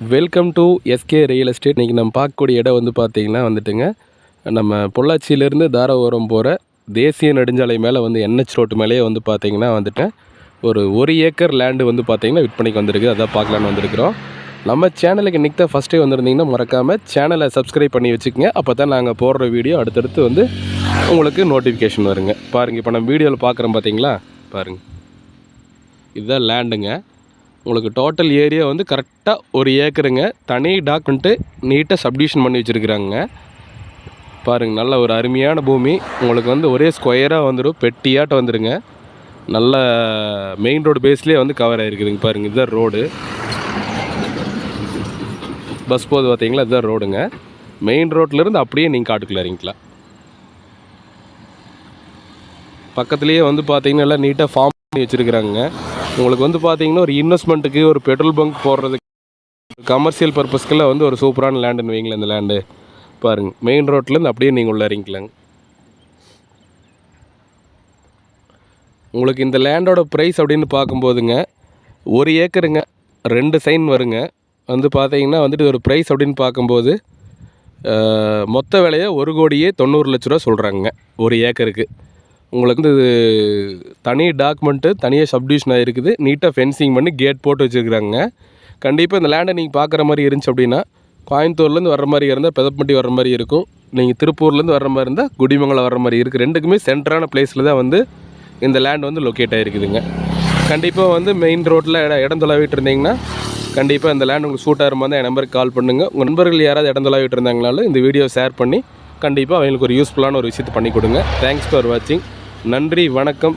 Welcome to SK real estate. இன்றைக்கி நம்ம பார்க்கக்கூடிய இடம் வந்து பார்த்திங்கன்னா வந்துட்டுங்க, நம்ம பொள்ளாச்சியிலேருந்து தாராபுரம் போகிற தேசிய நெடுஞ்சாலை மேலே வந்து NH ரோட்டு மேலேயே வந்து பார்த்திங்கன்னா வந்துட்டு ஒரு ஏக்கர் லேண்டு வந்து பார்த்திங்கன்னா விற்பனைக்கு வந்திருக்கு. அதான் பார்க்கலான்னு வந்திருக்கிறோம். நம்ம சேனலுக்கு இன்றைக்கி தான் ஃபஸ்ட்டே வந்திருந்தீங்கன்னா மறக்காமல் சேனலை சப்ஸ்கிரைப் பண்ணி வச்சுக்கோங்க. அப்போ தான் நாங்கள் போடுற வீடியோ அடுத்தடுத்து வந்து உங்களுக்கு நோட்டிஃபிகேஷன் வருங்க. பாருங்கள், இப்போ நம்ம வீடியோவில் பார்க்குறோம் பார்த்தீங்களா, பாருங்கள், இதுதான் லேண்டுங்க. உங்களுக்கு டோட்டல் ஏரியா வந்து கரெக்டாக 1 ஏக்கருங்க. தனி டாக்குமெண்ட்டு நீட்டாக சப்டிவிஷன் பண்ணி வச்சுருக்குறாங்க. பாருங்கள், நல்ல ஒரு அருமையான பூமி. உங்களுக்கு வந்து ஒரே ஸ்கொயராக வந்துடும், பெட்டியாட்ட வந்துடுங்க. நல்ல மெயின் ரோடு பேஸ்லேயே வந்து கவர் ஆகிருக்குதுங்க. பாருங்கள், இதுதான் ரோடு. பஸ் போது பார்த்தீங்களா, இதுதான் ரோடுங்க. மெயின் ரோட்லேருந்து அப்படியே நீங்கள் காட்டுக்குள்ள இறங்கிக்கலாம். பக்கத்துலேயே வந்து பார்த்தீங்கன்னா எல்லாம் நீட்டாக ஃபார்ம் பண்ணி வச்சுருக்குறாங்க. உங்களுக்கு வந்து பார்த்தீங்கன்னா ஒரு இன்வெஸ்ட்மெண்ட்டுக்கு, ஒரு பெட்ரோல் பங்க் போடுறதுக்கு, கமர்ஷியல் பர்பஸ்க்கெல்லாம் வந்து ஒரு சூப்பரான லேண்டுன்னு வைங்களேன். இந்த லேண்டு பாருங்கள், மெயின் ரோட்லேருந்து அப்படியே நீங்கள் உள்ள இறங்கிக்கலாங்க. உங்களுக்கு இந்த லேண்டோட ப்ரைஸ் அப்படின்னு பார்க்கும்போதுங்க, 1 ஏக்கருங்க, 2 சைன் வருங்க. வந்து பார்த்தீங்கன்னா வந்துட்டு ஒரு ப்ரைஸ் அப்படின்னு பார்க்கும்போது மொத்த விலையை 1,90,00,000 சொல்கிறாங்க 1 ஏக்கருக்கு. உங்களுக்கு வந்து தனி டாக்குமெண்ட்டு தனியாக சப்டிவிஷன் ஆகிருக்குது. நீட்டாக ஃபென்சிங் பண்ணி கேட் போட்டு வச்சுருக்குறாங்க. கண்டிப்பாக இந்த லேண்டை நீங்கள் பார்க்குற மாதிரி இருந்துச்சு அப்படின்னா, கோயம்புத்தூர்லேருந்து வர்ற மாதிரி இருந்தால் பெதப்பட்டி வர்ற மாதிரி இருக்கும். நீங்கள் திருப்பூர்லேருந்து வர்ற மாதிரி இருந்தால் குடிமங்கலம் வர்ற மாதிரி இருக்குது. ரெண்டுக்குமே சென்டரான பிளேஸில் தான் வந்து இந்த லேண்ட் வந்து லொக்கேட் ஆகிருக்குதுங்க. கண்டிப்பாக வந்து மெயின் ரோட்டில் இடம் தொலைவிட்டு இருந்தீங்கன்னா கண்டிப்பாக இந்த லேண்ட் உங்களுக்கு சூட் ஆகிற மாதிரி தான் என் நம்பருக்கு கால் பண்ணுங்கள். உங்கள் நண்பர்கள் யாராவது இடம் தொலைவிட்டு இருந்தாங்கனாலும் இந்த வீடியோ ஷேர் பண்ணி கண்டிப்பாக அவங்களுக்கு ஒரு யூஸ்ஃபுல்லான ஒரு விஷயத்தை பண்ணி கொடுங்க. தேங்க்ஸ் ஃபார் வாட்சிங். நன்றி, வணக்கம்.